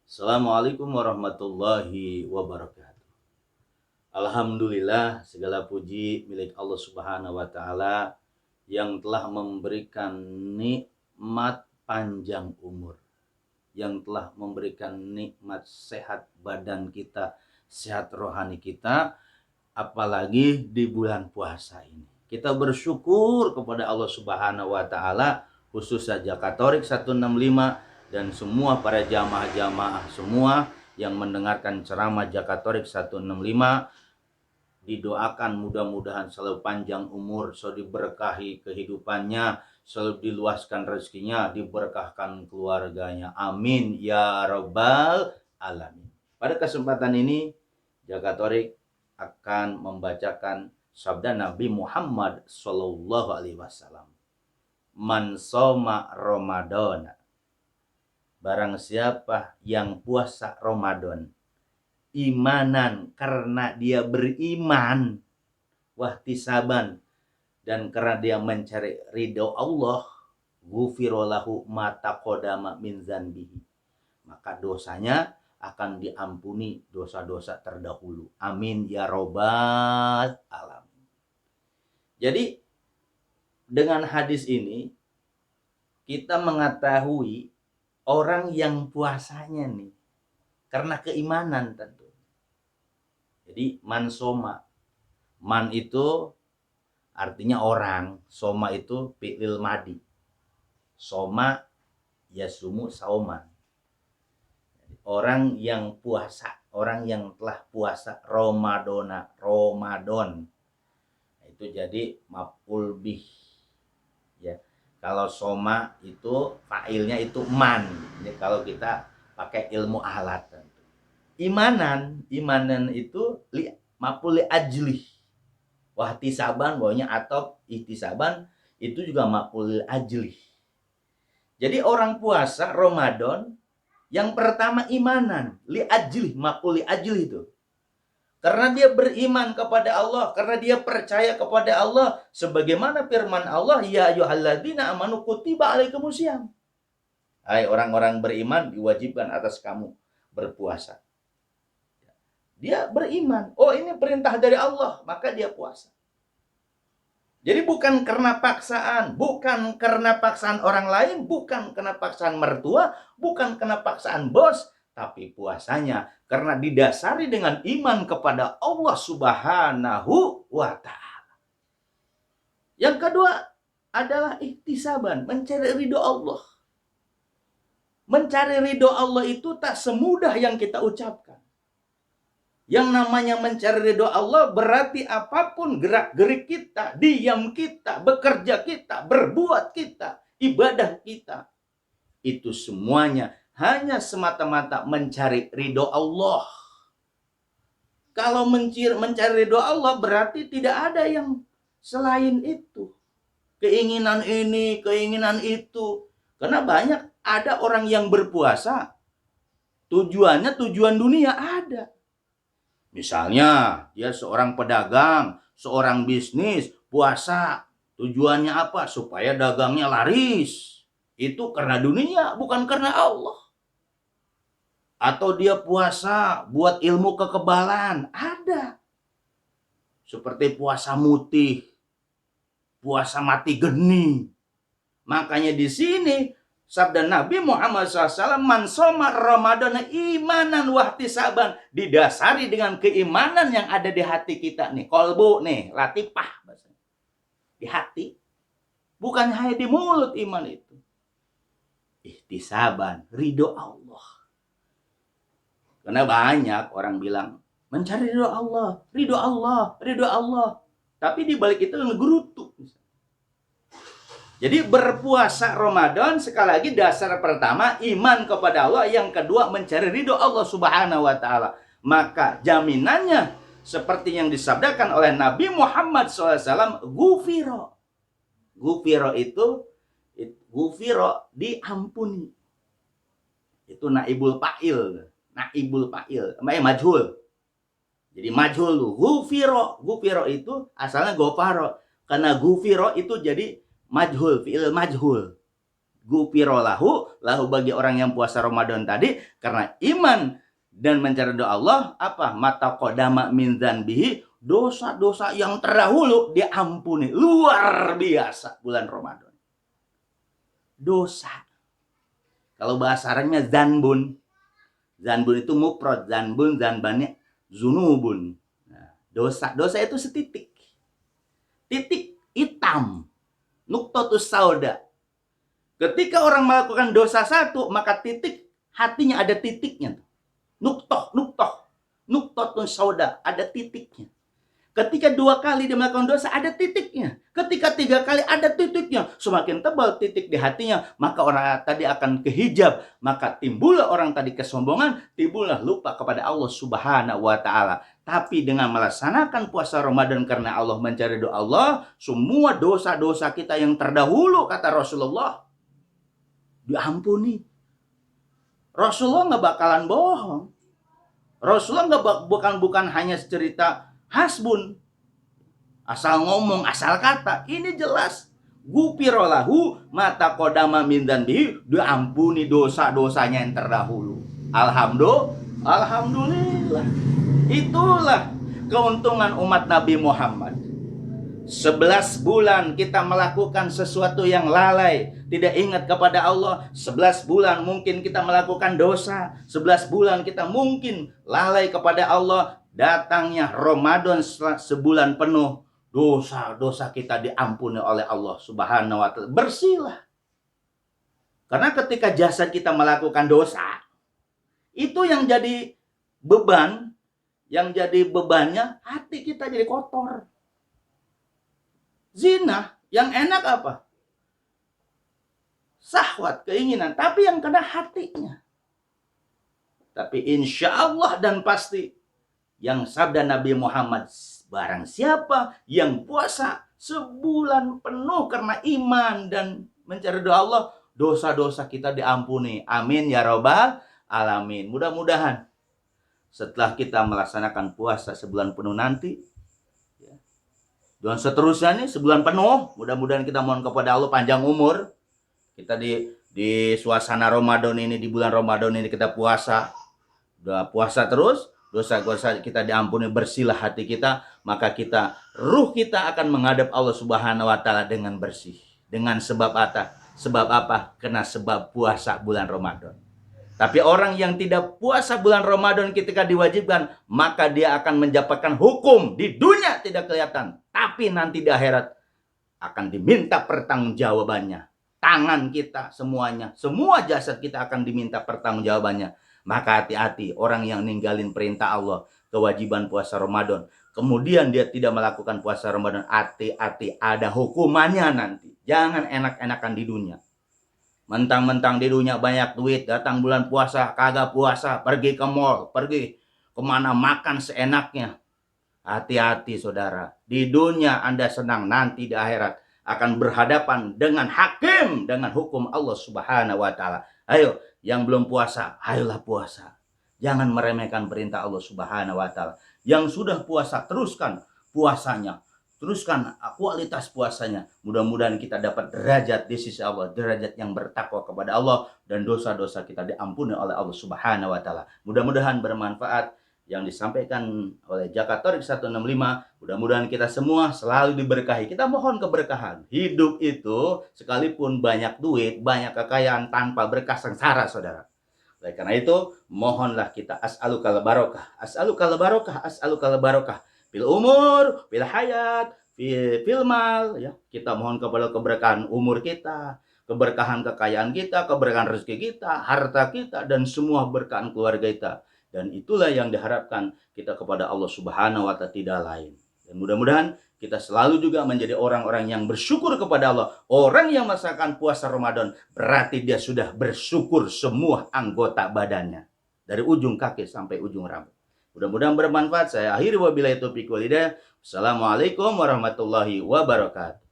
Assalamualaikum warahmatullahi wabarakatuh. Alhamdulillah, segala puji milik Allah Subhanahu wa taala yang telah memberikan nikmat panjang umur, yang telah memberikan nikmat sehat badan kita, sehat rohani kita, apalagi di bulan puasa ini. Kita bersyukur kepada Allah Subhanahu wa taala, khusus saja Katolik 165 dan semua para jamaah-jamaah semua yang mendengarkan ceramah Jakatorik 165, didoakan mudah-mudahan selalu panjang umur, selalu diberkahi kehidupannya, selalu diluaskan rezekinya, diberkahkan keluarganya. Amin ya rabbal alamin. Pada kesempatan ini Jakatorik akan membacakan sabda Nabi Muhammad Sallallahu Alaihi Wasallam. Man soma Ramadan, barang siapa yang puasa Ramadan imanan, karena dia beriman, wahtisaban, dan karena dia mencari ridho Allah, ghufirallahu ma taqaddama min dzanbihi, maka dosanya akan diampuni dosa-dosa terdahulu. Amin ya robbal alamin. Jadi dengan hadis ini kita mengetahui orang yang puasanya nih karena keimanan tentu. Jadi man soma, man itu artinya orang, soma itu fi'il madi, soma yasumu sauman, orang yang puasa, orang yang telah puasa Ramadan, itu jadi maf'ul bih ya. Kalau soma itu fa'ilnya itu man. Jadi kalau kita pakai ilmu alat tentu. Imanan itu maf'ul ajli. Wahtisaban bawahnya atau ihtisaban itu juga maf'ul ajli. Jadi orang puasa Ramadan yang pertama imanan, li ajli, maf'ul ajli itu. Karena dia beriman kepada Allah, karena dia percaya kepada Allah, sebagaimana firman Allah, ya ayyuhalladzina amanu kutiba alaikumusiyam. Hai orang-orang beriman, diwajibkan atas kamu berpuasa. Dia beriman, oh ini perintah dari Allah, maka dia puasa. Jadi bukan karena paksaan, bukan karena paksaan orang lain, bukan karena paksaan mertua, bukan karena paksaan bos, tapi puasanya karena didasari dengan iman kepada Allah Subhanahu wa ta'ala. Yang kedua adalah ihtisaban, mencari ridho Allah. Mencari ridho Allah itu tak semudah yang kita ucapkan. Yang namanya mencari ridho Allah berarti apapun gerak-gerik kita, diam kita, bekerja kita, berbuat kita, ibadah kita, itu semuanya hanya semata-mata mencari ridho Allah. Kalau mencari ridho Allah berarti tidak ada yang selain itu. Keinginan ini, keinginan itu. Karena banyak ada orang yang berpuasa, tujuannya tujuan dunia ada. Misalnya dia seorang pedagang, seorang bisnis, puasa. Tujuannya apa? Supaya dagangnya laris. Itu karena dunia, bukan karena Allah. Atau dia puasa buat ilmu kekebalan, ada. Seperti puasa mutih, puasa mati geni. Makanya di sini sabda Nabi Muhammad SAW, man soma Ramadan imanan wahtisaban, didasari dengan keimanan yang ada di hati kita nih, kolbu nih, latifah bahasanya. Di hati, bukan hanya di mulut iman itu. Ihtisaban, ridho Allah. Karena banyak orang bilang mencari ridho Allah, ridho Allah, ridho Allah. Tapi di balik itu ngegerutu. Jadi berpuasa Ramadan sekali lagi dasar pertama iman kepada Allah, yang kedua mencari ridho Allah Subhanahu wa taala. Maka jaminannya seperti yang disabdakan oleh Nabi Muhammad SAW, gufiro. Gufiro itu gufiro diampuni. Itu naibul fa'il. Naibul fa'il, majhul. Jadi majhul, gufiro itu asalnya gofaro. Karena gufiro itu jadi majhul, fi'il majhul. Gupirolahu, lahu bagi orang yang puasa Ramadan tadi karena iman dan mencari doa Allah, apa? Mata kodama min dzanbihi, dosa-dosa yang terdahulu diampuni. Luar biasa bulan Ramadan. Dosa. Kalau bahasa Arabnya zanbun. Zanbun itu mufrad, zanbun, zanbannya zunubun. Nah, dosa itu setitik. Titik hitam. Nuktotus sauda. Ketika orang melakukan dosa satu, maka titik hatinya ada titiknya. Nuktotun sauda, ada titiknya. Ketika 2 kali dia melakukan dosa, ada titiknya. Ketika 3 kali, ada titiknya. Semakin tebal titik di hatinya, maka orang tadi akan kehijab. Maka timbullah orang tadi kesombongan, timbullah lupa kepada Allah Subhanahu wa Ta'ala. Tapi dengan melaksanakan puasa Ramadan karena Allah mencari doa Allah, semua dosa-dosa kita yang terdahulu, kata Rasulullah, diampuni. Rasulullah nggak bakalan bohong. Rasulullah bukan hanya cerita hasbun, asal ngomong, asal kata. Ini jelas. Gupirolahu mata kodama min dzanbihi, diampuni dosa-dosanya yang terdahulu. Alhamdulillah. Itulah keuntungan umat Nabi Muhammad. 11 bulan kita melakukan sesuatu yang lalai, tidak ingat kepada Allah. 11 bulan mungkin kita melakukan dosa. 11 bulan kita mungkin lalai kepada Allah. Datangnya Ramadan sebulan penuh, dosa-dosa kita diampuni oleh Allah Subhanahu wa Ta'ala. Bersihlah. Karena ketika jasad kita melakukan dosa, itu yang jadi beban, yang jadi bebannya hati kita jadi kotor. Zina, yang enak apa? Syahwat, keinginan. Tapi yang kena hatinya. Tapi insya Allah dan pasti, yang sabda Nabi Muhammad, barang siapa yang puasa sebulan penuh karena iman dan mencari doa Allah, dosa-dosa kita diampuni. Amin ya rabbal alamin. Mudah-mudahan setelah kita melaksanakan puasa sebulan penuh nanti, dan seterusnya nih sebulan penuh, mudah-mudahan kita mohon kepada Allah panjang umur. Kita di suasana Ramadan ini, di bulan Ramadan ini kita puasa. Udah puasa terus, dosa-dosa kita diampuni, bersihlah hati kita, maka ruh kita akan menghadap Allah Subhanahu wa Ta'ala dengan bersih. Dengan sebab apa? Sebab apa? Karena sebab puasa bulan Ramadan. Tapi orang yang tidak puasa bulan Ramadan ketika diwajibkan, maka dia akan mendapatkan hukum di dunia tidak kelihatan, tapi nanti di akhirat akan diminta pertanggungjawabannya. Tangan kita semuanya, semua jasad kita akan diminta pertanggungjawabannya. Maka hati-hati orang yang ninggalin perintah Allah, kewajiban puasa Ramadan, kemudian dia tidak melakukan puasa Ramadan, hati-hati ada hukumannya nanti. Jangan enak-enakan di dunia. Mentang-mentang di dunia banyak duit, datang bulan puasa, kagak puasa, pergi ke mall, pergi kemana makan seenaknya. Hati-hati saudara, di dunia Anda senang, nanti di akhirat akan berhadapan dengan hakim, dengan hukum Allah Subhanahu wa Ta'ala. Ayo, yang belum puasa, ayolah puasa. Jangan meremehkan perintah Allah Subhanahu wa Ta'ala. Yang sudah puasa, teruskan puasanya. Teruskan kualitas puasanya. Mudah-mudahan kita dapat derajat di sisi Allah, derajat yang bertakwa kepada Allah, dan dosa-dosa kita diampuni oleh Allah Subhanahu wa Ta'ala. Mudah-mudahan bermanfaat yang disampaikan oleh Jakatorik 165. Mudah-mudahan kita semua selalu diberkahi. Kita mohon keberkahan. Hidup itu sekalipun banyak duit, banyak kekayaan, tanpa berkah sengsara, saudara. Oleh karena itu, mohonlah kita as'alukal barokah, as'alukal barokah, as'alukal barokah. Fil umur, fil hayat, fil mal, ya. Kita mohon kepada keberkahan umur kita, keberkahan kekayaan kita, keberkahan rezeki kita, harta kita, dan semua berkahan keluarga kita. Dan itulah yang diharapkan kita kepada Allah Subhanahu wa Ta'ala, tidak lain. Dan mudah-mudahan kita selalu juga menjadi orang-orang yang bersyukur kepada Allah. Orang yang melaksanakan puasa Ramadan berarti dia sudah bersyukur semua anggota badannya, dari ujung kaki sampai ujung rambut. Mudah-mudahan bermanfaat. Saya akhiri wabillahi taufiq wal hidayah. Assalamualaikum warahmatullahi wabarakatuh.